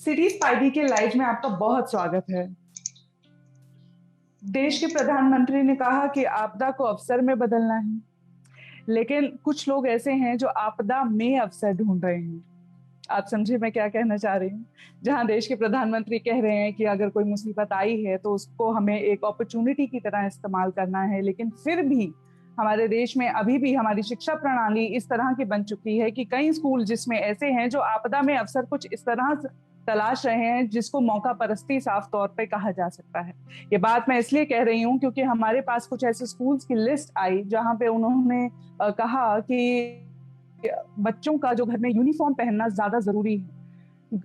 City spidey के live में आपका बहुत स्वागत है। देश के प्रधानमंत्री ने कहा कि आपदा को अवसर में बदलना है, लेकिन कुछ लोग ऐसे हैं जो आपदा में अवसर ढूंढ रहे हैं। आप समझे मैं क्या कहना चाह रही हूँ? जहां देश के प्रधानमंत्री कह रहे हैं कि अगर कोई मुसीबत आई है तो उसको हमें एक अपॉर्चुनिटी की तरह इस्तेमाल करना है, लेकिन फिर भी हमारे देश में अभी भी हमारी शिक्षा प्रणाली इस तरह की बन चुकी है कि कई स्कूल जिसमें ऐसे हैं जो आपदा में अवसर कुछ इस तरह तलाश रहे हैं जिसको मौका परस्ती साफ तौर पे कहा जा सकता है। ये बात मैं इसलिए कह रही हूँ क्योंकि हमारे पास कुछ ऐसे स्कूल्स की लिस्ट आई जहां पे उन्होंने कहा कि बच्चों का जो घर में यूनिफॉर्म पहनना ज्यादा जरूरी है।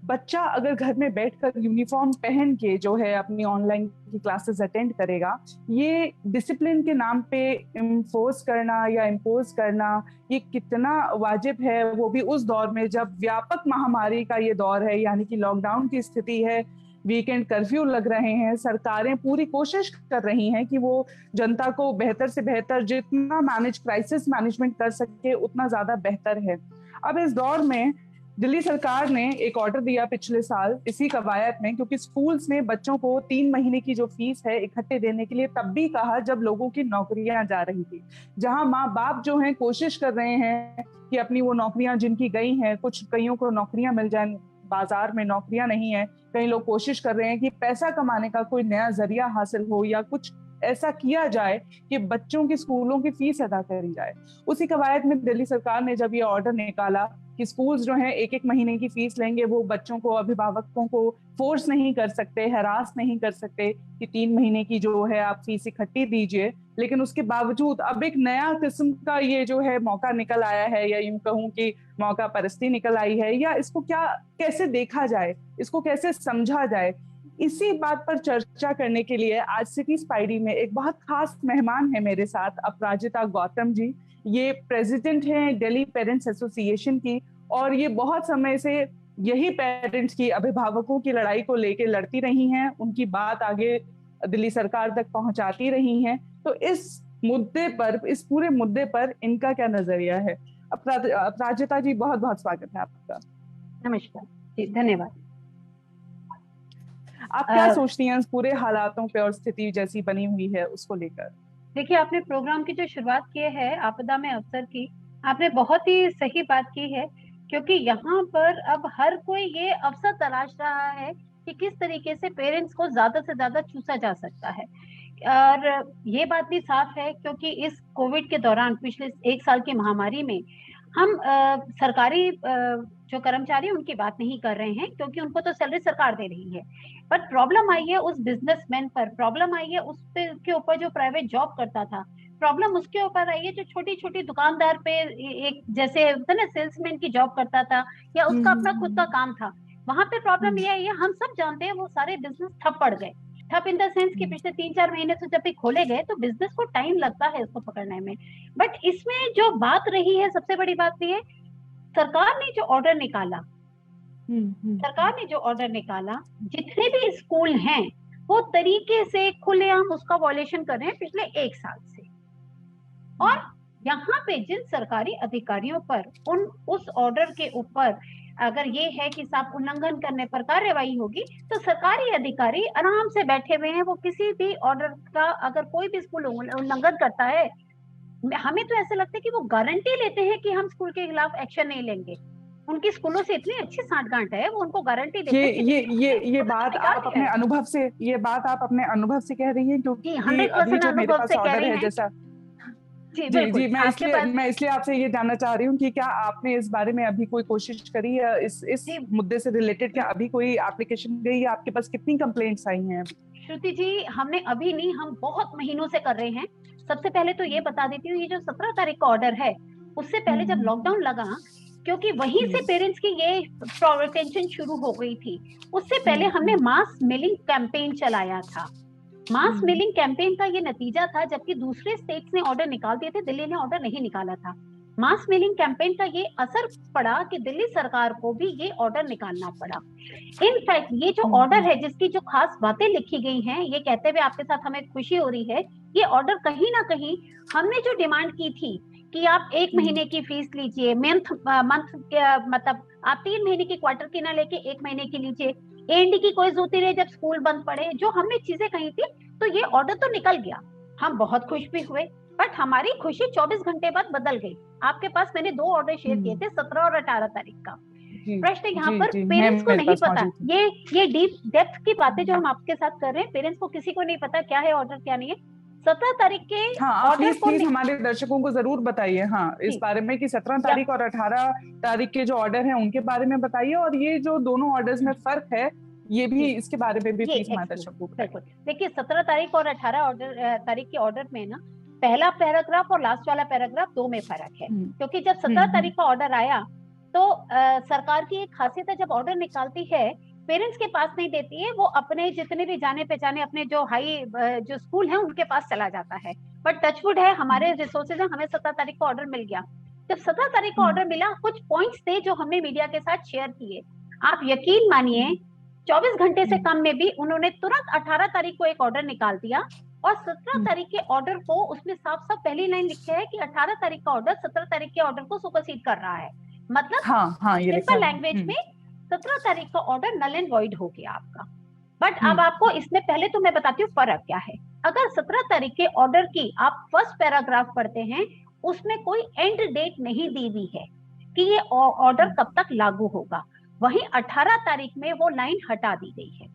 बच्चा अगर घर में बैठकर यूनिफॉर्म पहन के जो है अपनी ऑनलाइन की क्लासेस अटेंड करेगा, ये डिसिप्लिन के नाम पे इम्पोज करना या इम्पोज करना ये कितना वाजिब है, वो भी उस दौर में जब व्यापक महामारी का ये दौर है, यानी कि लॉकडाउन की स्थिति है, वीकेंड कर्फ्यू लग रहे हैं। सरकारें पूरी कोशिश कर रही हैं कि वो जनता को बेहतर से बेहतर जितना क्राइसिस मैनेजमेंट कर सके उतना ज्यादा बेहतर है। अब इस दौर में दिल्ली सरकार ने एक ऑर्डर दिया पिछले साल इसी कवायद में, क्योंकि स्कूल्स ने बच्चों को 3 महीने की जो फीस है इकट्ठे देने के लिए तब भी कहा जब लोगों की नौकरियां जा रही थी। जहां माँ बाप जो हैं कोशिश कर रहे हैं कि अपनी वो नौकरियां जिनकी गई हैं, कुछ कईयों को नौकरियां मिल जाए, बाजार में नौकरियां नहीं है, कई लोग कोशिश कर रहे हैं कि पैसा कमाने का कोई नया जरिया हासिल हो या कुछ ऐसा किया जाए कि बच्चों की स्कूलों की फीस अदा करी जाए। उसी कवायद में दिल्ली सरकार ने जब ये ऑर्डर निकाला कि स्कूल्स जो हैं एक एक महीने की फीस लेंगे, वो बच्चों को, अभिभावकों को फोर्स नहीं कर सकते, हैरास नहीं कर सकते कि 3 महीने की जो है आप फीस इकट्ठी दीजिए, लेकिन उसके बावजूद अब एक नया किस्म का ये जो है मौका निकल आया है, या यूं कहूं कि मौका परस्ती निकल आई है, या इसको क्या कैसे देखा जाए, इसको कैसे समझा जाए। इसी बात पर चर्चा करने के लिए आज सिटी स्पाइडी में एक बहुत खास मेहमान है मेरे साथ, अपराजिता गौतम जी। ये प्रेसिडेंट हैं दिल्ली पेरेंट्स एसोसिएशन की, और ये बहुत समय से यही पेरेंट्स की, अभिभावकों की लड़ाई को लेकर लड़ती रही हैं, उनकी बात आगे दिल्ली सरकार तक पहुंचाती रही हैं। तो इस मुद्दे पर, इस पूरे मुद्दे पर इनका क्या नजरिया है? अपराजिता जी, बहुत बहुत स्वागत है आपका। नमस्कार जी, धन्यवाद। आप क्या सोचती हैं इस पूरे हालातों पे और स्थिति जैसी बनी हुई है उसको लेकर? देखिए, आपने प्रोग्राम की जो शुरुआत की है आपदा में अवसर की, आपने बहुत ही सही बात की है, क्योंकि यहाँ पर अब हर कोई ये अवसर तलाश रहा है कि किस तरीके से पेरेंट्स को ज्यादा से ज्यादा चूसा जा सकता है। और ये बात भी साफ है क्योंकि इस कोविड के दौरान पिछले 1 साल की महामारी में हम सरकारी जो कर्मचारी उनकी बात नहीं कर रहे हैं, क्योंकि उनको तो सैलरी सरकार दे रही है। बट प्रॉब्लम आई है उस बिजनेसमैन पर, प्रॉब्लम आई है उस पे के ऊपर जो प्राइवेट जॉब करता था, प्रॉब्लम उसके ऊपर आई है जो छोटी-छोटी दुकानदार पे एक जैसे होता है ना सेल्समैन की जॉब करता था या उसका अपना खुद का काम था। वहाँ पे प्रॉब्लम ये आई है, हम सब जानते हैं वो सारे बिज़नेस ठप पड़ गए। ठप इन द सेंस कि पिछले 3-4 महीने से जब भी खोले गए तो बिज़नेस को टाइम लगता है इसको पकड़ने में। बट इसमें जो बात रही है, सबसे बड़ी बात ये है, सरकार ने जो ऑर्डर निकाला, सरकार ने जो ऑर्डर निकाला, जितने भी स्कूल हैं वो तरीके से खुलेआम उसका वॉयलेशन कर रहे हैं पिछले 1 साल से। और यहाँ पे जिन सरकारी अधिकारियों पर उस ऑर्डर के ऊपर अगर ये है कि साफ उल्लंघन करने पर कार्रवाई होगी, तो सरकारी अधिकारी आराम से बैठे हुए हैं। वो किसी भी ऑर्डर का अगर कोई भी स्कूल उल्लंघन करता है, हमें तो ऐसा लगता है कि वो गारंटी लेते हैं कि हम स्कूल के खिलाफ एक्शन नहीं लेंगे। उनकी स्कूलों से इतनी अच्छी साँठगांठ है, वो उनको गारंटी देते हैं कि ये बात आप अपने अनुभव से, ये बात आप अपने अनुभव से कह रही हैं? क्योंकि अभी जो मेरे पास ऑर्डर है, जैसा जी, मैं इसलिए आपसे ये जानना चाह रही हूँ कि क्या आपने इस बारे में अभी कोई कोशिश करी, या इस मुद्दे से रिलेटेड क्या अभी कोई एप्लीकेशन गई, या आपके पास कितनी कंप्लेंट्स आई हैं? श्रुति जी, हमने अभी नहीं, हम बहुत महीनों से कर रहे हैं। सबसे पहले तो ये बता देती हूँ, ये जो 17 तारीख का ऑर्डर है, उससे पहले जब लॉकडाउन लगा, क्योंकि वहीं से पेरेंट्स की ये टेंशन शुरू हो गई थी, उससे पहले हमने मास मेलिंग कैंपेन चलाया था। मास मेलिंग कैंपेन का ये नतीजा था, जबकि दूसरे स्टेट्स ने ऑर्डर निकाल दिए थे, दिल्ली ने ऑर्डर नहीं निकाला था। मास मेलिंग कैंपेन का ये असर पड़ा कि दिल्ली सरकार को भी ये ऑर्डर निकालना पड़ा। इनफैक्ट ये जो ऑर्डर है, जिसकी जो खास बातें लिखी गई हैं, ये कहते हुए आपके साथ हमें खुशी हो रही है, ये ऑर्डर कहीं ना कहीं हमने जो डिमांड की थी कि आप 1 महीने की फीस लीजिए, मंथ मतलब आप 3 महीने की क्वार्टर की ना लेके 1 महीने की लीजिए, एएनडी की कोई जरूरत नहीं, जब स्कूल बंद पड़े, जो हमने चीजें कही थी, तो ये ऑर्डर तो निकल गया, हम बहुत खुश भी हुए, बट हमारी खुशी 24 घंटे बाद बदल गई। आपके पास मैंने 2 ऑर्डर शेयर किए थे, 17 और 18 तारीख का। प्रश्न यहाँ पर पेरेंट्स को नहीं पता, ये डीप डेप्थ की बातें जो हम आपके साथ कर रहे हैं, पेरेंट्स को किसी को नहीं पता क्या है ऑर्डर क्या नहीं है। 17 तारीख के ऑर्डर प्लीज हमारे दर्शकों को जरूर बताइए इस बारे में कि 17 तारीख और 18 तारीख के जो ऑर्डर हैं उनके बारे में बताइए, और ये जो दोनों ऑर्डर्स में फर्क है ये भी, इसके बारे में भी प्लीज हमारे दर्शकों को बताइए। देखिए 17 तारीख और 18 तारीख के ऑर्डर में ना, पहला पैराग्राफ और लास्ट वाला पैराग्राफ 2 में फर्क है, क्योंकि जब 17 तारीख का ऑर्डर आया तो सरकार की एक खासियत है, जब ऑर्डर निकालती है पेरेंट्स के पास नहीं देती है, वो अपने जितने भी जाने पहचाने अपने जो जो स्कूल है उनके पास चला जाता है। बट टचवुड है, हमारे रिसोर्सेज है, हमें 17 तारीख को ऑर्डर मिल गया। जब 17 तारीख को ऑर्डर मिला, कुछ पॉइंट्स थे जो हमने मीडिया के साथ शेयर किए। आप यकीन मानिए 24 घंटे से कम में भी उन्होंने तुरंत 18 तारीख को एक ऑर्डर निकाल दिया, और 17 तारीख के ऑर्डर को उसमें साफ साफ पहली लाइन लिखे है कि 18 तारीख का ऑर्डर 17 तारीख के ऑर्डर को सुपरसीड कर रहा है। मतलब सिंपल लैंग्वेज में 17 तारीख का ऑर्डर नल एंड वॉइड हो गया आपका। बट अब आपको इसमें पहले तो मैं बताती हूँ फर्क क्या है। अगर 17 तारीख के ऑर्डर की आप फर्स्ट पैराग्राफ पढ़ते हैं, उसमें कोई एंड डेट नहीं दी हुई है कि ये ऑर्डर कब तक लागू होगा। वहीं 18 तारीख में वो लाइन हटा दी गई है।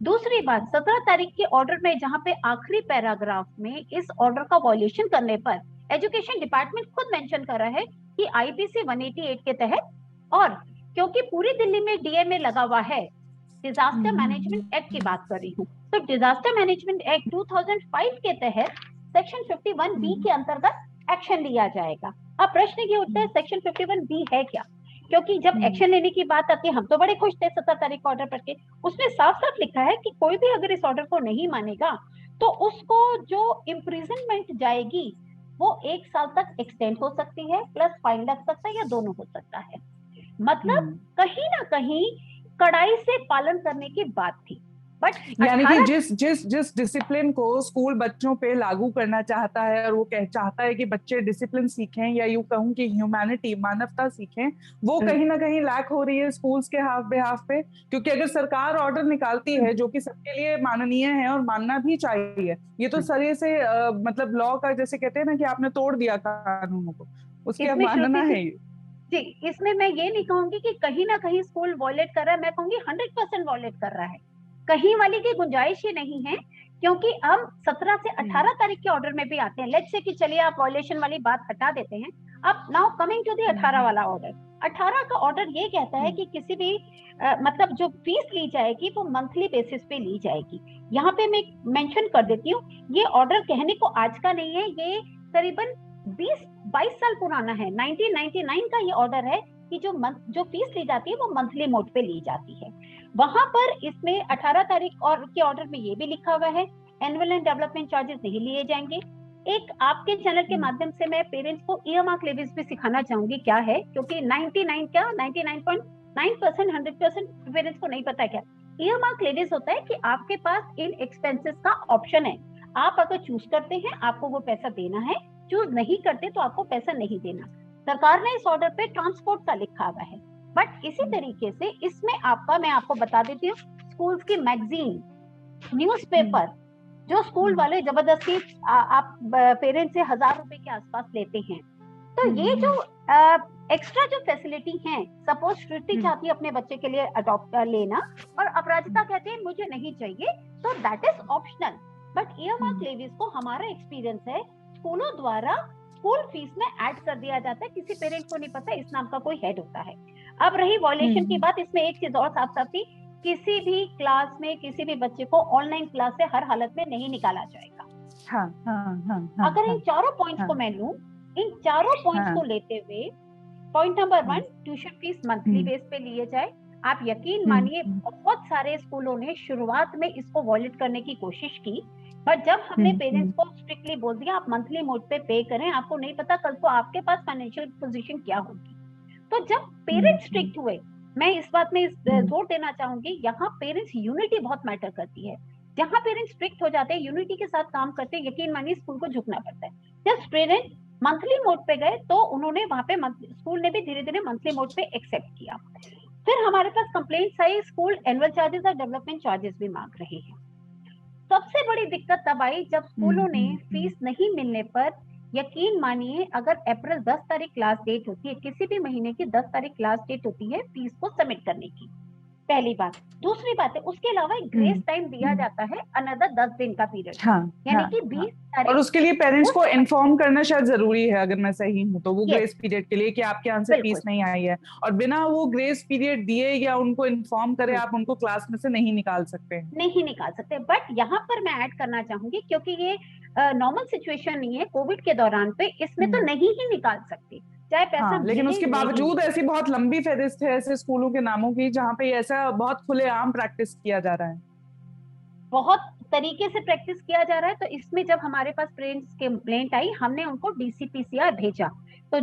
दूसरी बात, 17 तारीख के ऑर्डर में जहां पे आखिरी पैराग्राफ में इस ऑर्डर का वॉल्यूशन करने पर एजुकेशन डिपार्टमेंट खुद मेंशन कर रहा है कि आईपीसी 188 के तहत, और क्योंकि पूरी दिल्ली में डीएमए लगा हुआ है, डिजास्टर मैनेजमेंट एक्ट की बात कर रही हूँ, तो डिजास्टर मैनेजमेंट एक्ट 2005 के तहत सेक्शन 51B के अंतर्गत एक्शन लिया जाएगा। अब प्रश्न ये उठता है सेक्शन 51B है क्या, क्योंकि जब एक्शन लेने की बात आती है, हम तो बड़े खुश थे 17 तारीख को ऑर्डर पढ़ के, उसमें साफ साफ लिखा है कि कोई भी अगर इस ऑर्डर को नहीं मानेगा तो उसको जो इम्प्रिजनमेंट जाएगी वो 1 साल तक एक्सटेंड हो सकती है, प्लस फाइन लग सकता है, या दोनों हो सकता है। मतलब कहीं ना कहीं कड़ाई से पालन करने की बात थी। बट यानी कि जिस डिसिप्लिन को स्कूल बच्चों पे लागू करना चाहता है, और वो चाहता है कि बच्चे डिसिप्लिन सीखें, या यूं कहूं कि ह्यूमैनिटी, मानवता सीखें, वो कहीं ना कहीं लैक हो रही है स्कूल्स के बिहाफ पे। क्योंकि अगर सरकार ऑर्डर निकालती है जो कि सबके लिए माननीय है और मानना भी चाहिए, ये तो सरिये से मतलब लॉ का, जैसे कहते हैं ना कि आपने तोड़ दिया कानूनों को, उसके मानना है ये। जी, इसमें मैं ये नहीं कहूंगी कि कहीं ना कहीं स्कूल वॉयलेट कर रहा है, मैं कहूंगी 100% वॉयलेट कर रहा है। कहीं वाली की गुंजाइश ही नहीं है, क्योंकि हम 17 से 18 तारीख के ऑर्डर में भी आते हैं। लेट्स से कि चलिए आप वॉयलेशन वाली बात हटा देते हैं, अब नाउ कमिंग टू द 18 वाला ऑर्डर। 18 का ऑर्डर ये कहता है कि किसी भी मतलब जो फीस ली जाएगी वो मंथली बेसिस पे ली जाएगी। यहाँ पे मैं मेंशन कर देती हूँ, ये ऑर्डर कहने को आज का नहीं है, ये करीबन 20-22 साल पुराना है। 1999 का ये ऑर्डर है कि जो फीस ली जाती है वो मंथली मोड पे ली जाती है। वहां पर इसमें 18 तारीख और के ऑर्डर में ये भी लिखा हुआ है एनुअल एंड डेवलपमेंट चार्जेस नहीं लिए जाएंगे। एक आपके चैनल के माध्यम से मैं पेरेंट्स को ईयरमार्क लेवीज भी सिखाना चाहूंगी क्या है, क्योंकि 99.9% 100% पेरेंट्स को नहीं पता क्या ईयरमार्क लेवीज होता है। कि आपके पास इन एक्सपेंसेस का ऑप्शन है, आप अगर चूज करते हैं आपको वो पैसा देना है, चूज नहीं करते तो आपको पैसा नहीं देना। सरकार ने इस ऑर्डर पे ट्रांसपोर्ट का लिखा हुआ है। बट इसी तरीके से इसमें मैं आपको बता देती हूँ, स्कूल्स की मैगजीन, न्यूज़पेपर जो स्कूल वाले जबरदस्ती आप पेरेंट्स से 1000 रुपए के आसपास लेते हैं, तो ये जो एक्स्ट्रा जो फैसिलिटी है, सपोज सृष्टि चाहती है अपने बच्चे के लिए अडॉप्ट लेना और अपराजिता कहते हैं मुझे नहीं चाहिए, तो that is optional. But earmark levies को हमारा एक्सपीरियंस है स्कूलों द्वारा स्कूल फीस में ऐड कर दिया जाता है। किसी पेरेंट को नहीं पता इस नाम का कोई हेड होता है। अब रही वॉयलेशन की बात, इसमें एक चीज और साथ साथ थी, किसी भी क्लास में किसी भी बच्चे को ऑनलाइन क्लास से हर हालत में नहीं निकाला जाएगा। अगर इन चारों पॉइंट्स को मैं लूं, इन चारों पॉइंट्स को लेते हुए, point number 1, tuition fees monthly base पे लिए जाए। आप यकीन मानिए बहुत सारे स्कूलों ने शुरुआत में इसको वॉयलेट करने की कोशिश की, पर जब हमने पेरेंट्स को स्ट्रिक्टली बोल दिया आप मंथली मोड पे पे करें, आपको नहीं पता कल को आपके पास फाइनेंशियल पोजीशन क्या होगी। तो जब पेरेंट्स स्ट्रिक्ट हुए, मैं इस बात में जोर देना चाहूंगी, यहाँ पेरेंट्स यूनिटी बहुत मैटर करती है। जहाँ पेरेंट्स स्ट्रिक्ट हो जाते हैं, यूनिटी के साथ काम करते हैं, यकीन मानिए स्कूल को झुकना पड़ता है। जब पेरेंट्स मंथली मोड पे गए तो उन्होंने वहां पे स्कूल ने भी धीरे धीरे मंथली मोड पे एक्सेप्ट किया। फिर हमारे पास कंप्लेंट्स आई, स्कूल एनुअल चार्जेस और डेवलपमेंट चार्जेस भी मांग रहे हैं। सबसे बड़ी दिक्कत तब आई जब स्कूलों ने फीस नहीं मिलने पर, यकीन मानिए, अगर अप्रैल 10 तारीख लास्ट डेट होती है, किसी भी महीने की 10 तारीख लास्ट डेट होती है फीस को सबमिट करने की, पहली बात। दूसरी बात है, उसके अलावा एक ग्रेस टाइम दिया जाता है, अनदर 10 दिन का पीरियड, हाँ, यानी हाँ, कि हाँ। 20 और तारीख उसके लिए पेरेंट्स को उस इन्फॉर्म करना शायद जरूरी है, अगर मैं सही हूँ तो, वो यस ग्रेस पीरियड के लिए कि आपके यहाँ से बिल्कुल फीस नहीं आई है, और बिना वो ग्रेस पीरियड दिए या उनको इन्फॉर्म करे आप उनको क्लास में से नहीं निकाल सकते हैं। नहीं निकाल सकते। बट यहाँ पर मैं ऐड करना चाहूंगी, क्योंकि ये नॉर्मल सिचुएशन नहीं है कोविड के दौरान पे, इसमें तो नहीं ही निकाल सकते, चाहे पैसा हाँ, लेकिन मिले उसके नहीं बावजूद मिले। ऐसी बहुत लंबी फहरिस्त है ऐसे स्कूलों के नामों की जहाँ पे ऐसा बहुत खुलेआम प्रैक्टिस किया जा रहा है। बहुत तरीके से प्रैक्टिस किया जा रहा है। तो इसमें जब हमारे पास पेरेंट्स की कंप्लेंट आई, हमने उनको डीसीपीसीआर भेजा। तो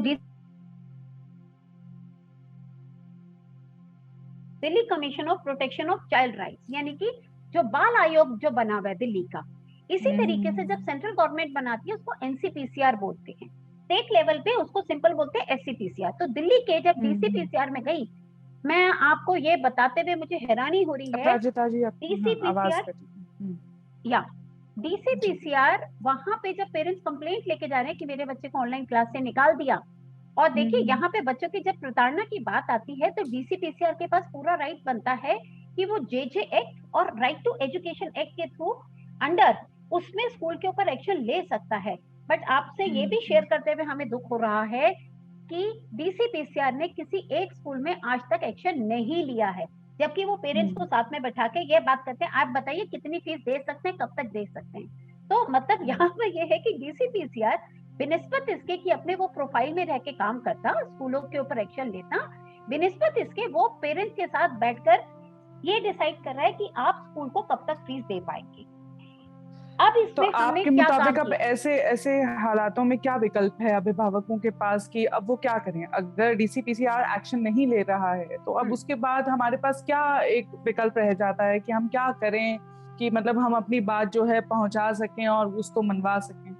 Delhi commission of protection of child rights, यानी कि जो बाल आयोग जो बना हुआ है दिल्ली का, इसी तरीके से जब सेंट्रल गवर्नमेंट बनाती है उसको एनसीपीसीआर बोलते हैं, स्टेट लेवल पे उसको सिंपल बोलते हैं एससीपीसीआर। तो दिल्ली के जब डीसीपीसीआर में गई, मैं आपको ये बताते हुए मुझे हैरानी हो रही है, अपराजिता जी आपकी आवाज डीसीपीसीआर या डीसीपीसीआर वहां पे जब पेरेंट्स कंप्लेंट लेके जा रहे हैं कि मेरे बच्चे को ऑनलाइन क्लास से निकाल दिया, और देखिए यहाँ पे बच्चों की जब प्रताड़ना की बात आती है तो डीसीपीसीआर के पास पूरा राइट बनता है कि वो जेजे एक्ट और राइट टू एजुकेशन एक्ट के थ्रू अंडर उसमें स्कूल के ऊपर एक्शन ले सकता है। बट आपसे ये भी शेयर करते हुए हमें दुख हो रहा है कि डीसीपीसीआर ने किसी एक स्कूल में आज तक एक्शन नहीं लिया है, जबकि वो पेरेंट्स को साथ में बैठा के ये बात करते हैं, आप बताइए कितनी फीस दे सकते हैं, कब तक दे सकते हैं। तो मतलब यहाँ पर ये है कि डीसीपीसीआर बिनिस्बत इसके कि अपने वो प्रोफाइल में रह के काम करता, स्कूलों के ऊपर एक्शन लेता, बिनिस्बत इसके वो पेरेंट्स के साथ बैठकर ये डिसाइड कर रहा है कि आप स्कूल को कब तक फीस दे पाएंगे। अब इसमें तो हमने आपके क्या मुताबिक काम अब किया? ऐसे ऐसे हालातों में क्या विकल्प है अभिभावकों के पास कि अब वो क्या करें? अगर डीसीपीसीआर एक्शन नहीं ले रहा है तो अब उसके बाद हमारे पास क्या एक विकल्प रह जाता है कि हम क्या करें कि मतलब हम अपनी बात जो है पहुंचा सकें और उसको मनवा सकें?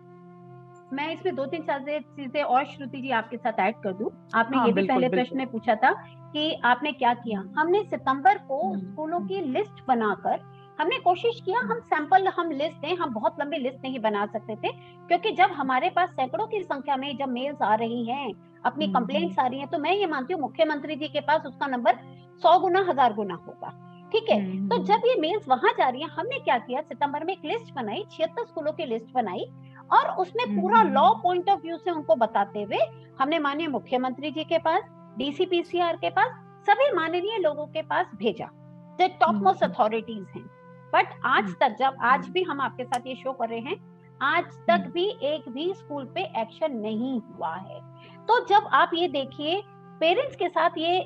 मैं इसमें 2-3 चीजें और श्रुति जी आपके साथ ऐड कर दूं। आपने हाँ, ये भी बिल्कुल, पहले प्रश्न में पूछा था कि आपने क्या किया। हमने सितंबर को स्कूलों की लिस्ट बनाकर हमने कोशिश किया, हम सैंपल हम लिस्ट दें, हम बहुत लंबी लिस्ट नहीं बना सकते थे, क्योंकि जब हमारे पास सैकड़ों की संख्या में जब मेल्स आ रही हैं, अपनी कंप्लेंट्स आ रही हैं, तो मैं ये मानती हूँ मुख्यमंत्री जी के पास उसका नंबर 100 गुना 1000 गुना होगा। ठीक है, तो जब ये मेल्स वहां जा रही है, हमने क्या किया, सितंबर में एक लिस्ट बनाई, 76 स्कूलों की लिस्ट बनाई, और उसमें पूरा लॉ पॉइंट ऑफ व्यू से उनको बताते हुए हमने माननीय मुख्यमंत्री जी के पास, डीसीपीसीआर के पास, सभी माननीय लोगों के पास भेजा, जो टॉप मोस्ट अथॉरिटीज हैं। बट आज तक, जब आज भी हम आपके साथ ये शो कर रहे हैं, आज तक भी एक भी स्कूल पे एक्शन नहीं हुआ है। तो जब आप ये देखिए, पेरेंट्स के साथ ये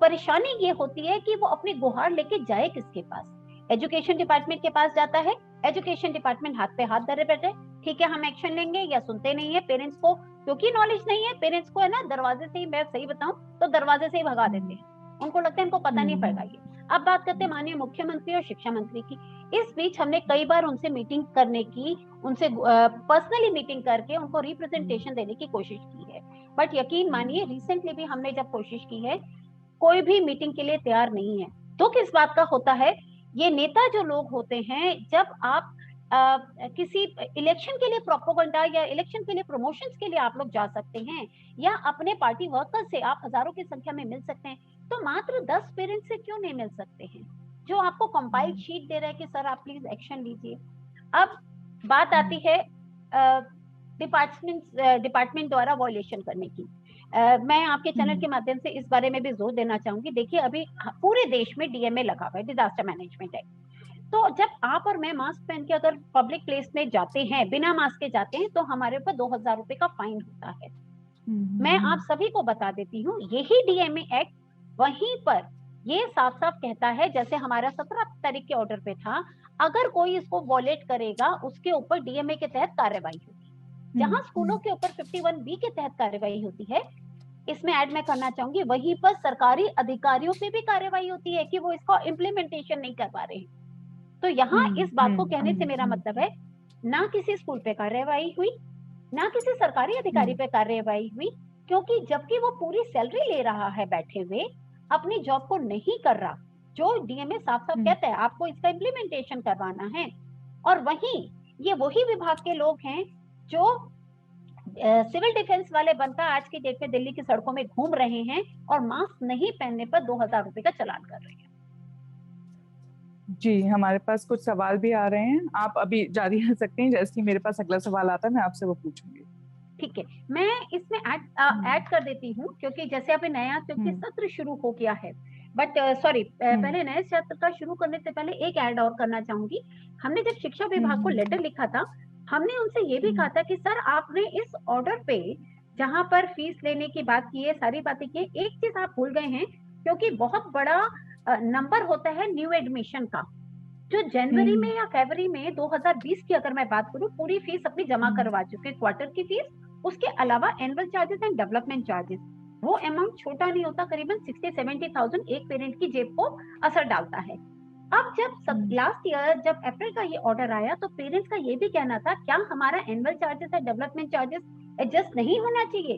परेशानी ये होती है कि वो अपनी गुहार लेके जाए किसके पास? एजुकेशन डिपार्टमेंट के पास जाता है, एजुकेशन डिपार्टमेंट हाथ पे हाथ धरे बैठे, ठीक है हम एक्शन लेंगे, या सुनते नहीं है पेरेंट्स को, क्योंकि नॉलेज नहीं है पेरेंट्स को, है ना, दरवाजे से ही, मैं सही बताऊं तो दरवाजे से ही भगा देते हैं, उनको लगता है इनको पता नहीं पड़ेगा ये। अब बात करते हैं माननीय मुख्यमंत्री और शिक्षा मंत्री की। इस बीच हमने कई बार उनसे मीटिंग करने की, उनसे पर्सनली मीटिंग करके उनको रिप्रेजेंटेशन देने की कोशिश की है, बट यकीन मानिए रिसेंटली भी हमने जब कोशिश की है, कोई भी मीटिंग के लिए तैयार नहीं है। दुख इस बात का होता है, ये नेता जो लोग होते हैं, जब आप किसी इलेक्शन के लिए प्रोपोगंडा या इलेक्शन के लिए प्रमोशंस के लिए आप लोग जा सकते हैं, या अपने पार्टी वर्कर से आप हजारों की संख्या में मिल सकते हैं, तो मात्र 10 पेरेंट्स से क्यों नहीं मिल सकते हैं, जो आपको कंपाइल्ड शीट दे रहे हैं कि सर आप प्लीज एक्शन लीजिए। अब बात आती है डिपार्टमेंट द्वारा वॉयलेशन करने की। मैं आपके चैनल के माध्यम से इस बारे में भी जोर देना चाहूंगी। देखिए, अभी पूरे देश में डीएमए लगा हुआ है, डिजास्टर मैनेजमेंट एक्ट। तो जब आप और मैं मास्क पहन के अगर पब्लिक प्लेस में जाते हैं, बिना मास्क के जाते हैं, तो हमारे ऊपर 2000 रुपए का फाइन होता है। मैं आप सभी को बता देती हूँ, यही डीएमए एक्ट वहीं पर ये साफ साफ कहता है, जैसे हमारा 17 तारीख के ऑर्डर पे था, अगर कोई इसको वॉलेट करेगा उसके ऊपर डीएमए के तहत कार्रवाई होगी। जहां स्कूलों के ऊपर 51B के तहत कार्रवाई होती है, इसमें ऐड मैं करना चाहूंगी, वहीं पर सरकारी अधिकारियों पे भी कार्रवाई होती है कि वो इसका इम्प्लीमेंटेशन नहीं कर पा रहे हैं। तो यहाँ इस बात को कहने से मेरा मतलब है, ना किसी स्कूल पे कार्रवाई हुई, ना किसी सरकारी अधिकारी पे कार्रवाई हुई, क्योंकि जबकि वो पूरी सैलरी ले रहा है बैठे हुए, अपनी जॉब को नहीं कर रहा, जो डीएमए साफ साफ कहता है आपको इसका इम्प्लीमेंटेशन करवाना है, और वहीं ये वही विभाग के लोग हैं जो सिविल डिफेंस वाले बनकर आज की डेट में दिल्ली की सड़कों में घूम रहे हैं और मास्क नहीं पहनने पर 2000 रुपए का चालान कर रहे हैं। जी, हमारे पास कुछ सवाल भी आ रहे हैं, आप अभी जारी रख सकते हैं। जैसे ही मेरे पास अगला सवाल आता है मैं आपसे वो पूछूंगी। ठीक है, मैं इसमें ऐड कर देती हूँ, क्योंकि जैसे अभी नया क्योंकि सत्र शुरू हो गया है, बट सॉरी पहले नए सत्र का शुरू करने से पहले एक ऐड और करना चाहूंगी। हमने जब शिक्षा विभाग को लेटर लिखा था, हमने उनसे ये भी कहा था कि सर आपने इस ऑर्डर पे जहां पर फीस लेने की बात की है, सारी बातें की, एक चीज आप भूल गए हैं, क्योंकि बहुत बड़ा नंबर होता है न्यू एडमिशन का, जो जनवरी में या फरवरी में 2020 की अगर मैं बात करूं, पूरी फीस अपनी जमा करवा चुके, क्वार्टर की फीस, उसके अलावा annual charges and development charges, वो अमाउंट छोटा नहीं होता, करीबन 60-70,000 एक पेरेंट की जेब को असर डालता है। अब जब लास्ट ईयर जब अप्रैल का ये ऑर्डर आया, तो पेरेंट्स का ये भी कहना था क्या हमारा एनुअल चार्जेस और डेवलपमेंट चार्जेस एडजस्ट नहीं होना चाहिए?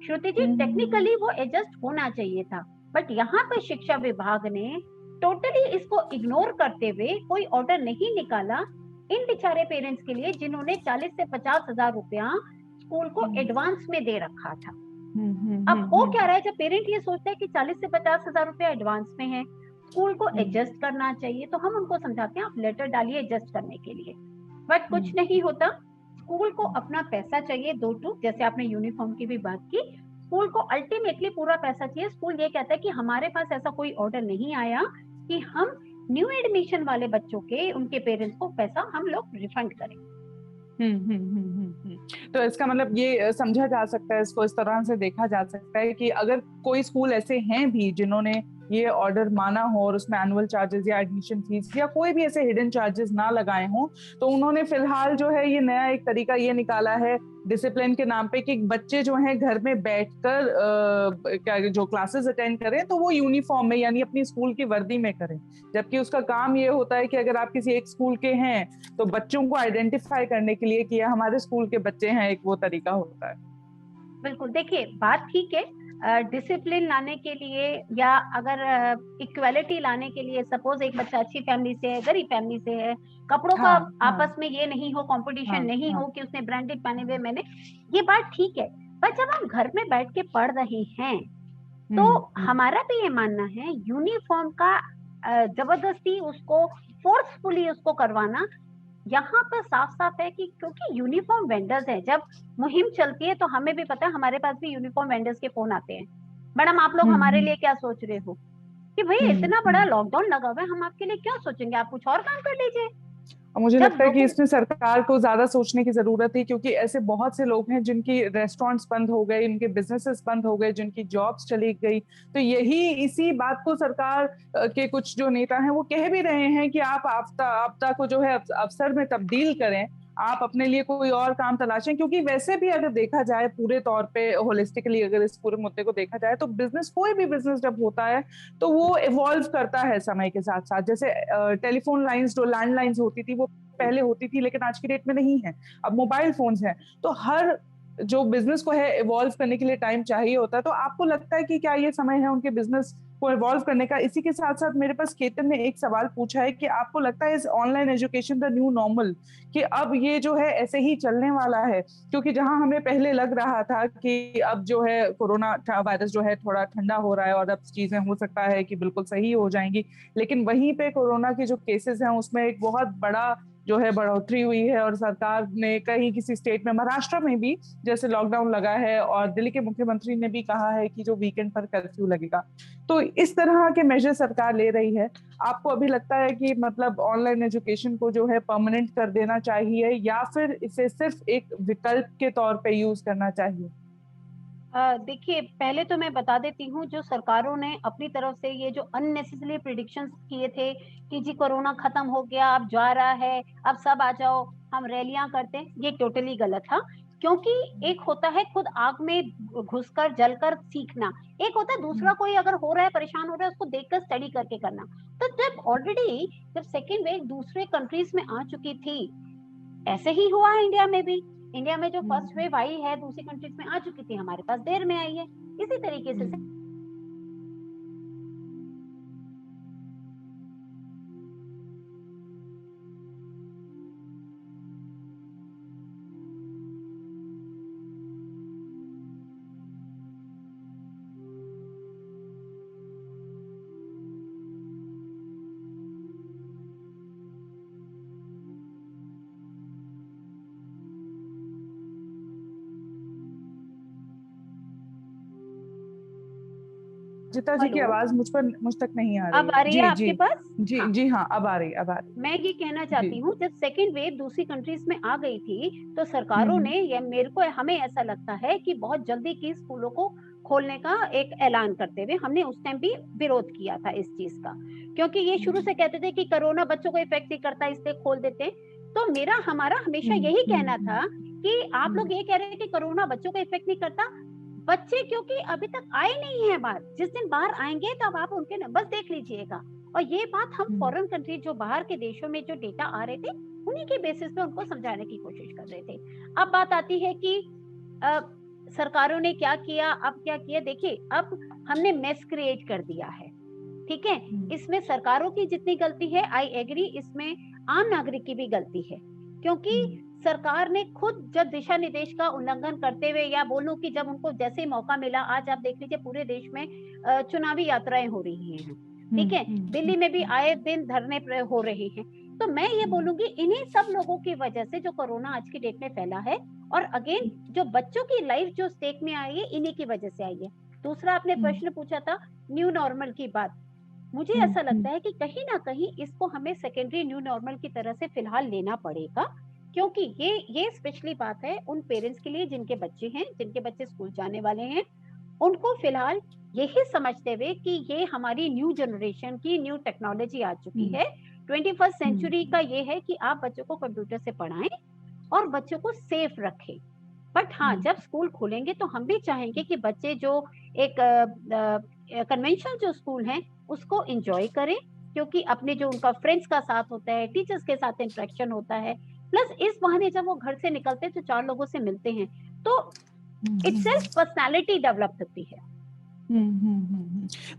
श्रुति जी, टेक्निकली वो एडजस्ट होना चाहिए था, बट यहाँ पर शिक्षा विभाग ने टोटली इसको इग्नोर करते हुए कोई ऑर्डर नहीं निकाला इन बेचारे पेरेंट्स के लिए जिन्होंने 40 से 50,000 रुपया स्कूल को एडवांस में दे रखा था। अब हो क्या रहा है, जब पेरेंट ये सोचते हैं कि 40 से 50,000 रुपया एडवांस में है, स्कूल को एडजस्ट करना चाहिए, तो हम उनको समझाते हैं आप लेटर डालिए एडजस्ट करने के लिए, बट कुछ नहीं होता। स्कूल को अपना पैसा चाहिए, दो टू, जैसे आपने यूनिफॉर्म की भी बात की, स्कूल को अल्टीमेटली पूरा पैसा चाहिए। स्कूल ये कहता है कि हमारे पास ऐसा कोई ऑर्डर नहीं आया कि हम न्यू एडमिशन वाले बच्चों के उनके पेरेंट्स को पैसा हम लोग रिफंड करें। तो इसका मतलब ये समझा जा सकता है, इसको इस तरह से देखा जा सकता है कि अगर कोई स्कूल ऐसे हैं भी जिन्होंने ये ऑर्डर माना हो और उसमें एनुअल चार्जेस या एडमिशन फीस या कोई भी ऐसे हिडन चार्जेस ना लगाए हों, तो उन्होंने फिलहाल जो है ये नया एक तरीका ये निकाला है डिसिप्लिन के नाम पे कि बच्चे जो हैं घर में बैठकर जो क्लासेस अटेंड करें तो वो यूनिफॉर्म में यानी अपनी स्कूल की वर्दी में करें, जबकि उसका काम ये होता है कि अगर आप किसी एक स्कूल के हैं तो बच्चों को आइडेंटिफाई करने के लिए कि हमारे स्कूल के बच्चे हैं, एक वो तरीका होता है। बिल्कुल, देखिए बात ठीक है, डिसिप्लिन लाने के लिए या अगर इक्वालिटी लाने के लिए, सपोज एक बच्चा अच्छी फैमिली से है, गरीब फैमिली से है, कपड़ों का आपस में ये नहीं हो, कंपटीशन नहीं हो कि उसने ब्रांडेड पहने हुए मैंने, ये बात ठीक है, पर जब हम घर में बैठ के पढ़ रहे हैं तो हमारा भी ये मानना है यूनिफॉर्म का जबरदस्ती उसको फोर्सफुली उसको करवाना, यहाँ पर साफ साफ है कि क्योंकि यूनिफॉर्म वेंडर्स हैं, जब मुहिम चलती है तो हमें भी पता है, हमारे पास भी यूनिफॉर्म वेंडर्स के फोन आते हैं, मैडम आप लोग हमारे लिए क्या सोच रहे हो, कि भाई इतना बड़ा लॉकडाउन लगा हुआ है, हम आपके लिए क्यों सोचेंगे, आप कुछ और काम कर लीजिए। मुझे लगता है कि इसमें सरकार को ज्यादा सोचने की जरूरत है, क्योंकि ऐसे बहुत से लोग हैं जिनकी रेस्टोरेंट्स बंद हो गए, इनके बिजनेसेस बंद हो गए, जिनकी जॉब्स चली गई, तो यही इसी बात को सरकार के कुछ जो नेता हैं वो कह भी रहे हैं कि आप आपदा को जो है अवसर में तब्दील करें, आप अपने लिए कोई और काम तलाशें, क्योंकि वैसे भी अगर देखा जाए पूरे तौर पे होलिस्टिकली अगर इस पूरे मुद्दे को देखा जाए तो बिजनेस, कोई भी बिजनेस जब होता है तो वो इवॉल्व करता है समय के साथ साथ। जैसे टेलीफोन लाइंस जो लैंडलाइंस होती थी वो पहले होती थी लेकिन आज की डेट में नहीं है, अब मोबाइल फोन्स हैं, तो हर जो बिजनेस को है इवॉल्व करने के लिए टाइम चाहिए होता है। तो आपको लगता है कि क्या ये समय है उनके बिजनेस को इवॉल्व करने का? इसी के साथ साथ मेरे पास केतन ने एक सवाल पूछा है कि आपको लगता है इस online education the new normal, कि अब ये जो है ऐसे ही चलने वाला है? क्योंकि जहां हमें पहले लग रहा था कि अब जो है कोरोना वायरस जो है थोड़ा ठंडा हो रहा है और अब चीजें हो सकता है कि बिल्कुल सही हो जाएंगी, लेकिन वहीं पे कोरोना के जो केसेस हैं उसमें एक बहुत बड़ा जो है बढ़ोतरी हुई है और सरकार ने कहीं किसी स्टेट में, महाराष्ट्र में भी जैसे लॉकडाउन लगा है और दिल्ली के मुख्यमंत्री ने भी कहा है कि जो वीकेंड पर कर्फ्यू लगेगा, तो इस तरह के मेजर सरकार ले रही है। आपको अभी लगता है कि मतलब ऑनलाइन एजुकेशन को जो है परमानेंट कर देना चाहिए या फिर इसे सिर्फ एक विकल्प के तौर पे यूज करना चाहिए? देखिए पहले तो मैं बता देती हूँ, जो सरकारों ने अपनी तरफ से ये जो अननेसेसरी प्रिडिक्शंस किए थे कि जी कोरोना खत्म हो गया, अब जा रहा है, अब सब आ जाओ, हम रैलियां करते हैं, ये टोटली गलत था। क्योंकि एक होता है खुद आग में घुसकर जलकर सीखना, एक होता है दूसरा कोई अगर हो रहा है, परेशान हो रहा है, उसको देखकर स्टडी करके करना। तो जब ऑलरेडी जब सेकेंड वेव दूसरे कंट्रीज में आ चुकी थी, ऐसे ही हुआ है इंडिया में भी। इंडिया में जो फर्स्ट वेव आई है दूसरी कंट्रीज में आ चुकी थी, हमारे पास देर में आई है। इसी तरीके से जिता जी की हेलो, आवाज मुझ तक नहीं आ रही अब है। आ रही है जी आपके जी पास? जी हाँ, जी हाँ, अब आ रही, अब आ रही। मैं ये कहना जी। चाहती हूँ, जब सेकंड वेव दूसरी कंट्रीज में आ गई थी, तो सरकारों हम्म ने, या मेरे को हमें ऐसा लगता है कि बहुत जल्दी की स्कूलों को खोलने का एक ऐलान करते हुए हमने उस टाइम भी विरोध किया था इस चीज का, क्योंकि ये शुरू से कहते थे कि कोरोना बच्चों को इफेक्ट नहीं करता, इसलिए खोल देते हैं। तो मेरा हमारा हमेशा यही कहना था कि आप लोग ये कह रहे हैं कि कोरोना बच्चों को इफेक्ट नहीं करता, बच्चे क्योंकि अभी तक आए नहीं है बाहर, जिस दिन बाहर आएंगे तब आप उनके नंबर देख लीजिएगा। और ये बात हम फॉरेन कंट्री, जो बाहर के देशों में जो डेटा आ रहे थे, उन्हीं के बेसिस पे उनको समझाने की कोशिश कर रहे थे। अब बात आती है कि अ, सरकारों ने क्या किया, अब क्या किया। देखिए, अब हमने मेस क्रिएट कर दिया है, ठीक है। इसमें सरकारों की जितनी गलती है, आई एग्री, इसमें आम नागरिक की भी गलती है, क्योंकि सरकार ने खुद जब दिशा निर्देश का उल्लंघन करते हुए, या बोलूं कि जब उनको जैसे ही मौका मिला, आज आप देख लीजिए पूरे देश में चुनावी यात्राएं हो रही हैं, ठीक है। दिल्ली में भी आए दिन धरने हो रहे हैं। तो मैं ये बोलूंगी, इन्हीं सब लोगों की वजह से जो कोरोना आज की डेट में फैला है, और अगेन जो बच्चों की लाइफ जो स्टेक में आई है, इन्हीं की वजह से आई है। दूसरा आपने प्रश्न पूछा था न्यू नॉर्मल की बात, मुझे ऐसा लगता है कि कहीं ना कहीं इसको हमें सेकेंडरी न्यू नॉर्मल की तरह से फिलहाल लेना पड़ेगा, क्योंकि ये स्पेशली बात है उन पेरेंट्स के लिए जिनके बच्चे हैं, जिनके बच्चे स्कूल जाने वाले हैं। उनको फिलहाल यही समझते हुए कि ये हमारी न्यू जनरेशन की न्यू टेक्नोलॉजी आ चुकी है, 21st सेंचुरी का ये है कि आप बच्चों को कंप्यूटर से पढ़ाएं और बच्चों को सेफ रखें। बट हाँ, जब स्कूल खुलेंगे तो हम भी चाहेंगे कि बच्चे जो एक कन्वेंशनल जो स्कूल हैं उसको एंजॉय करें, क्योंकि अपने जो उनका फ्रेंड्स का साथ होता है, टीचर्स के साथ इंटरेक्शन होता है, प्लस इस बहाने जब वो घर से निकलते हैं तो 4 लोगों से मिलते हैं, तो इटसेल्फ पर्सनालिटी डेवलप होती है।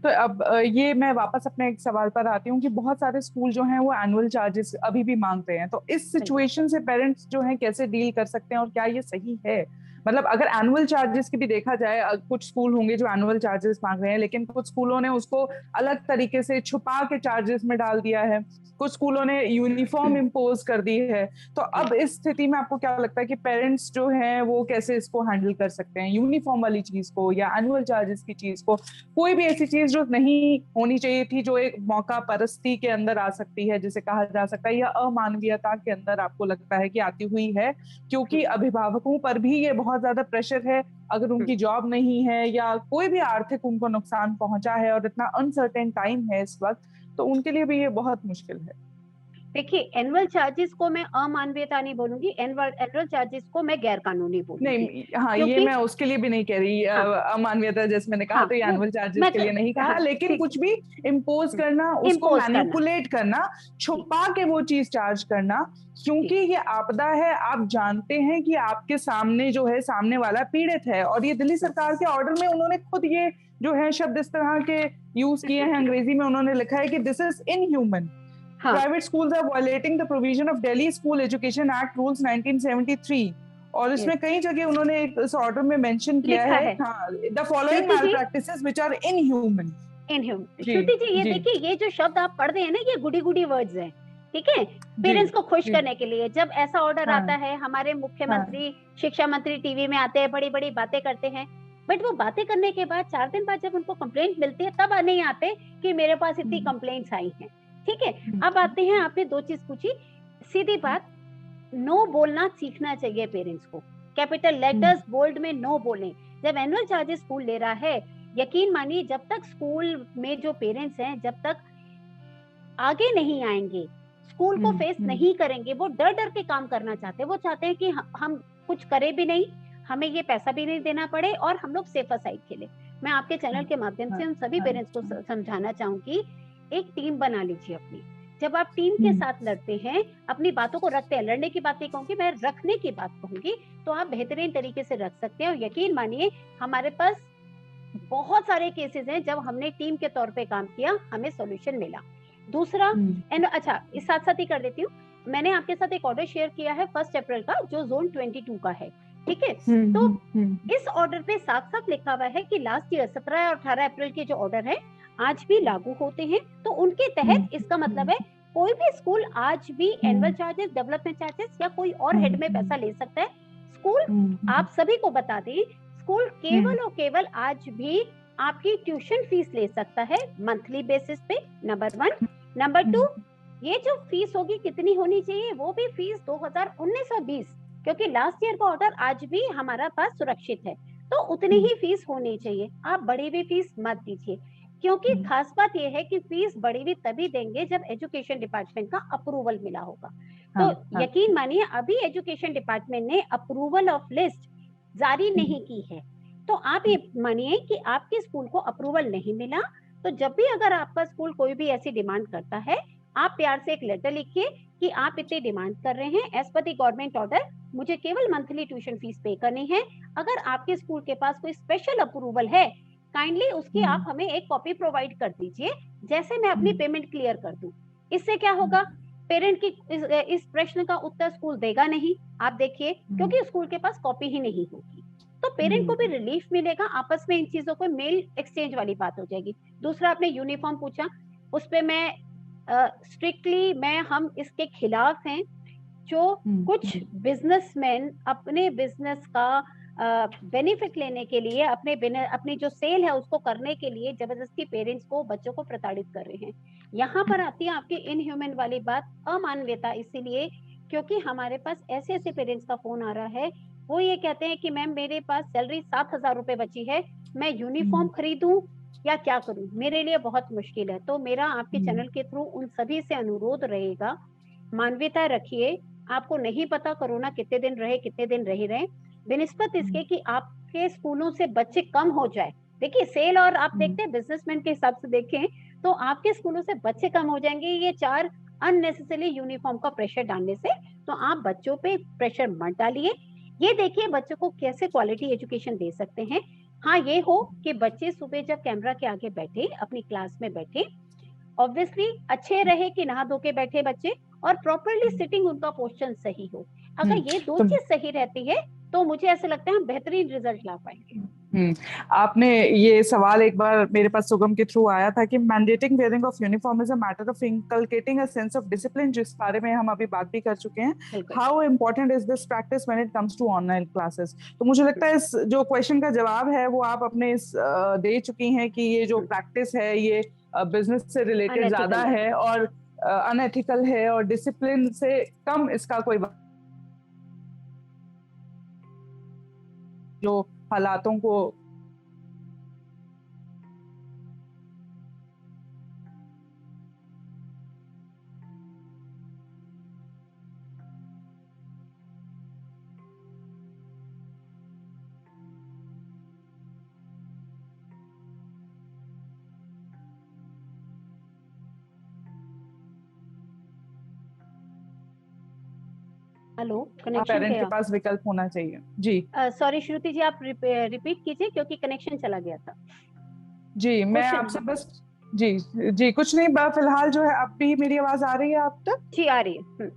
तो अब ये मैं वापस अपने एक सवाल पर आती हूँ कि बहुत सारे स्कूल जो हैं वो एनुअल चार्जेस अभी भी मांगते हैं, तो इस सिचुएशन से पेरेंट्स जो हैं कैसे डील कर सकते हैं और क्या ये सही है? मतलब अगर एनुअल चार्जेस की भी देखा जाए, कुछ स्कूल होंगे जो एनुअल चार्जेस मांग रहे हैं, लेकिन कुछ स्कूलों ने उसको अलग तरीके से छुपा के चार्जेस में डाल दिया है, कुछ स्कूलों ने यूनिफॉर्म इम्पोज कर दी है। तो अब इस स्थिति में आपको क्या लगता है कि पेरेंट्स जो हैं वो कैसे इसको हैंडल कर सकते हैं, यूनिफॉर्म वाली चीज को या एनुअल चार्जेस की चीज को? कोई भी ऐसी चीज जो नहीं होनी चाहिए थी, जो एक मौका परस्ती के अंदर आ सकती है जिसे कहा जा सकता है, या अमानवीयता के अंदर आपको लगता है कि आती हुई है, क्योंकि अभिभावकों पर भी ये बहुत ज्यादा प्रेशर है, अगर उनकी जॉब नहीं है या कोई भी आर्थिक उनको नुकसान पहुंचा है और इतना अनसर्टेन टाइम है इस वक्त, तो उनके लिए भी ये बहुत मुश्किल है। देखिए, एनुअल चार्जेस को मैं अमानवीयता नहीं बोलूंगी, एनुअल चार्जेस को मैं गैर कानूनी बोलूंगी, नहीं, हाँ, ये क्योंकि मैं उसके लिए भी नहीं कह रही, हाँ, अमानवीयता जैसे मैंने कहा, हाँ, तो ये वो एनुअल चार्जेस मैं के लिए नहीं कहा, हाँ, लेकिन ठीक, कुछ भी इम्पोज करना, उसको इम्पोज करना, मैनिपुलेट करना, छुपा के वो चीज चार्ज करना, क्योंकि ये आपदा है, आप जानते हैं कि आपके सामने जो है, सामने वाला पीड़ित है, और ये दिल्ली सरकार के ऑर्डर में उन्होंने खुद ये जो है शब्द इस तरह के यूज किए हैं, अंग्रेजी में उन्होंने लिखा है कि दिस इज इनह्यूमन। हाँ, Private schools are violating the provision of Delhi School Education Act Rules 1973, और इसमें कई जगह उन्होंने इस ऑर्डर में मेंशन किया लिखा है, है। हाँ, द फॉलोइंग श्रुति मैल ji, practices which are inhuman. Shruti ji, ये जी देखिए, ये जो शब्द आप पढ़ रहे हैं ना, ये गुडी गुडी वर्ड्स हैं, ठीक है, पेरेंट्स को खुश जी करने के लिए। जब ऐसा ऑर्डर आता हाँ है, हमारे हाँ मुख्यमंत्री, शिक्षा मंत्री टीवी में आते हैं, बड़ी बड़ी बातें करते हैं, बट वो बातें करने के बाद 4 दिन बाद जब उनको कंप्लेंट मिलती है, तब नहीं आते कि मेरे पास इतनी कंप्लेंट्स आई हैं, ठीक है। अब आते हैं, आपने 2 चीज पूछी, सीधी बात, नो बोलना सीखना चाहिए पेरेंट्स को, कैपिटल लेटर्स बोल्ड में नो बोलें। जब एनुअल चार्जेस स्कूल ले रहा है, यकीन मानिए, जब तक स्कूल में जो पेरेंट्स हैं, जब तक आगे नहीं आएंगे, स्कूल को फेस नहीं करेंगे, वो डर डर के काम करना चाहते हैं, वो चाहते हैं कि हम कुछ करें भी नहीं, हमें ये पैसा भी नहीं देना पड़े, और हम लोग सेफर साइड खेले। मैं आपके चैनल के माध्यम से उन सभी पेरेंट्स को समझाना चाहूंगी, एक टीम बना लीजिए अपनी। जब आप टीम के साथ लड़ते हैं, अपनी बातों को रखते हैं, लड़ने की बात नहीं कहूंगी मैं, रखने की बात कहूंगी, तो आप बेहतरीन तरीके से रख सकते हैं। और यकीन मानिए, हमारे पास बहुत सारे केसेस हैं जब हमने टीम के तौर पे काम किया, हमें सॉल्यूशन मिला। दूसरा, अच्छा, इस साथ साथ ही कर देती हूँ, मैंने आपके साथ एक ऑर्डर शेयर किया है 1 अप्रैल का, जो जोन 22 का है, ठीक है। तो इस ऑर्डर पे साफ साफ लिखा हुआ है कि लास्ट ईयर 17 और 18 अप्रैल के जो ऑर्डर है आज भी लागू होते हैं, तो उनके तहत इसका मतलब है कोई भी स्कूल आज भी एनुअल चार्जेस, डेवलपमेंट चार्जेस या कोई और हेड में पैसा ले सकता है। स्कूल, आप सभी को बता दें, स्कूल केवल और केवल आज भी आपकी ट्यूशन फीस ले सकता है मंथली बेसिस पे, नंबर 1। नंबर 2, ये जो फीस होगी कितनी होनी चाहिए, वो भी फीस 2019 और 20, क्योंकि लास्ट ईयर का ऑर्डर आज भी हमारा पास सुरक्षित है, तो उतनी ही फीस होनी चाहिए। आप बड़ी भी फीस मत दीजिए, क्योंकि खास बात यह है कि फीस बड़ी भी तभी देंगे जब एजुकेशन डिपार्टमेंट का अप्रूवल मिला होगा। तो यकीन मानिए अभी एजुकेशन डिपार्टमेंट ने अप्रूवल ऑफ लिस्ट जारी नहीं की है, तो आप ये मानिए कि आपके स्कूल को अप्रूवल नहीं मिला। तो जब भी अगर आपका स्कूल कोई भी ऐसी डिमांड करता है, आप प्यार से एक लेटर लिखिए कि आप इतनी डिमांड कर रहे हैं, as per the government order मुझे केवल मंथली ट्यूशन फीस पे करनी है। अगर आपके स्कूल के पास कोई स्पेशल अप्रूवल है, काइंडली उसकी आप हमें एक कॉपी प्रोवाइड कर दीजिए, जैसे मैं अपनी पेमेंट क्लियर कर दूं। इससे क्या होगा, पेरेंट की इस प्रश्न का उत्तर स्कूल देगा नहीं, आप देखिए, क्योंकि स्कूल के पास कॉपी ही नहीं होगी। तो पेरेंट को भी रिलीफ मिलेगा, आपस में इन चीजों को मेल एक्सचेंज वाली बात हो जाएगी। दूसरा, आपने यूनिफॉर्म पूछा, उस पे मैं स्ट्रिक्टली हम इसके खिलाफ हैं जो कुछ बिजनेसमैन अपने बिजनेस का बेनिफिट लेने के लिए, अपनी जो सेल है उसको करने के लिए जबरदस्ती पेरेंट्स को, बच्चों को प्रताड़ित कर रहे हैं। यहाँ पर आती है आपकी इनह्यूमन वाली बात, अमानवीयता। इसीलिए क्योंकि हमारे पास ऐसे ऐसे पेरेंट्स का फोन आ रहा है, वो ये कहते हैं कि मैम मेरे पास सैलरी 7,000 रुपए बची है, मैं यूनिफॉर्म खरीदूं या क्या करूं, मेरे लिए बहुत मुश्किल है। तो मेरा आपके चैनल के थ्रू उन सभी से अनुरोध रहेगा, मानवीयता रखिए। आपको नहीं पता कोरोना कितने दिन रहे, कितने दिन रहे, बेनिस्बत इसके कि आपके स्कूलों से बच्चे कम हो जाए। देखिए सेल और आप देखते हैं बिजनेसमैन के हिसाब से देखें तो आपके स्कूलों से बच्चे कम हो जाएंगे, ये 4 अननेसेसरी यूनिफॉर्म का प्रेशर डालने से। तो आप बच्चों पे प्रेशर मत डालिए, ये देखिए बच्चों को कैसे क्वालिटी एजुकेशन दे सकते हैं। हाँ, ये हो कि बच्चे सुबह जब कैमरा के आगे बैठे, अपनी क्लास में बैठे, ऑब्वियसली अच्छे रहे कि नहा धो के बैठे बच्चे, और प्रॉपरली सिटिंग उनका पोस्चर सही हो। अगर ये 2 चीज सही रहती है तो मुझे ऐसे लगता है हम बेहतरीन रिजल्ट ला पाएंगे। आपने ये सवाल एक बार मेरे पास सुगम के थ्रू आया था कि mandating wearing of uniform is a matter of inculcating a sense of discipline, जिस बारे में हम अभी बात भी कर चुके हैं। How important is this practice when it comes to online classes? तो मुझे लगता है इस जो क्वेश्चन का जवाब है वो आप अपने दे चुकी हैं कि ये जो प्रैक्टिस है ये बिजनेस से रिलेटेड ज्यादा है और अनएथिकल है और डिसिप्लिन से कम इसका कोई जो हालातों को हेलो, कनेक्शन पेरेंट के पास विकल्प होना चाहिए। जी सॉरी श्रुति जी, आप रिपीट कीजिए क्योंकि कनेक्शन चला गया था। जी मैं आपसे बस जी कुछ नहीं, फिलहाल जो है अब भी मेरी आवाज आ रही है आप तक? जी आ रही है।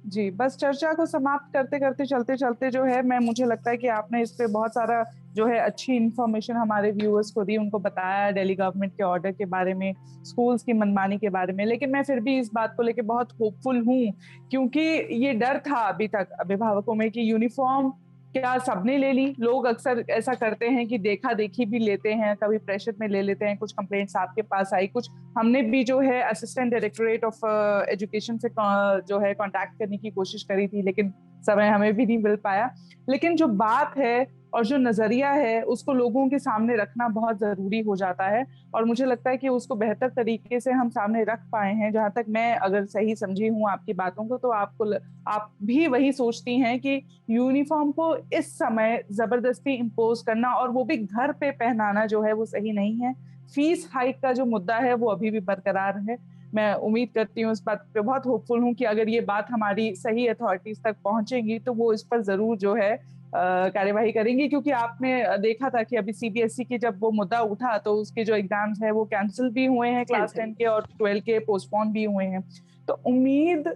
जी बस चर्चा को समाप्त करते करते चलते चलते जो है मुझे लगता है कि आपने इस पे बहुत सारा जो है अच्छी इन्फॉर्मेशन हमारे व्यूअर्स को दी, उनको बताया दिल्ली गवर्नमेंट के ऑर्डर के बारे में, स्कूल्स की मनमानी के बारे में। लेकिन मैं फिर भी इस बात को लेकर बहुत होपफुल हूँ, क्योंकि ये डर था अभी तक अभिभावकों में कि यूनिफॉर्म क्या सबने ले ली। लोग अक्सर ऐसा करते हैं कि देखा देखी भी लेते हैं, कभी प्रेशर में ले लेते हैं। कुछ कंप्लेंट्स आपके पास आई, कुछ हमने भी जो है असिस्टेंट डायरेक्टरेट ऑफ एजुकेशन से जो है कांटेक्ट करने की कोशिश करी थी, लेकिन समय हमें भी नहीं मिल पाया। लेकिन जो बात है और जो नजरिया है उसको लोगों के सामने रखना बहुत जरूरी हो जाता है, और मुझे लगता है कि उसको बेहतर तरीके से हम सामने रख पाए हैं। जहां तक मैं अगर सही समझी हूँ आपकी बातों को, तो आप भी वही सोचती हैं कि यूनिफॉर्म को इस समय जबरदस्ती इम्पोज करना और वो भी घर पे पहनाना जो है वो सही नहीं है। फीस हाइक का जो मुद्दा है वो अभी भी बरकरार है। मैं उम्मीद करती हूँ, इस बात पे बहुत होपफुल हूँ कि अगर ये बात हमारी सही अथॉरिटीज तक पहुंचेगी तो वो इस पर जरूर जो है कार्यवाही करेंगी। क्योंकि आपने देखा था कि अभी सीबीएसई की जब वो मुद्दा उठा तो उसके जो एग्जाम्स है वो कैंसिल भी हुए हैं, क्लास 10 के और 12 के पोस्टपोन भी हुए हैं। तो उम्मीद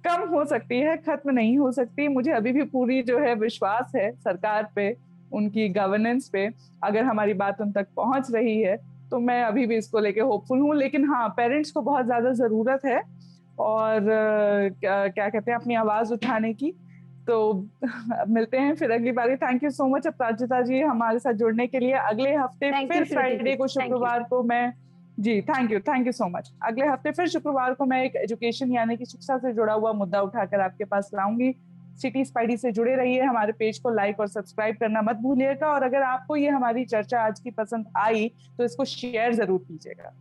कम हो सकती है, खत्म नहीं हो सकती। मुझे अभी भी पूरी जो है विश्वास है सरकार पे, उनकी गवर्नेंस पे। अगर हमारी बात उन तक पहुंच रही है तो मैं अभी भी इसको लेके होपफुल हूँ। लेकिन हाँ, पेरेंट्स को बहुत ज्यादा जरूरत है और क्या कहते हैं अपनी आवाज उठाने की। तो मिलते हैं फिर अगली बारी। थैंक यू सो मच अपराजिता जी हमारे साथ जुड़ने के लिए। अगले हफ्ते Thank you, फिर श्रुति फ्राइडे जी। को, Thank you. शुक्रवार को मैं जी थैंक यू सो मच। अगले हफ्ते फिर शुक्रवार को मैं एक एजुकेशन यानी कि शिक्षा से जुड़ा हुआ मुद्दा उठाकर आपके पास लाऊंगी। सिटी स्पाइडी से जुड़े रहिए, हमारे पेज को लाइक और सब्सक्राइब करना मत भूलिएगा, और अगर आपको ये हमारी चर्चा आज की पसंद आई तो इसको शेयर जरूर कीजिएगा।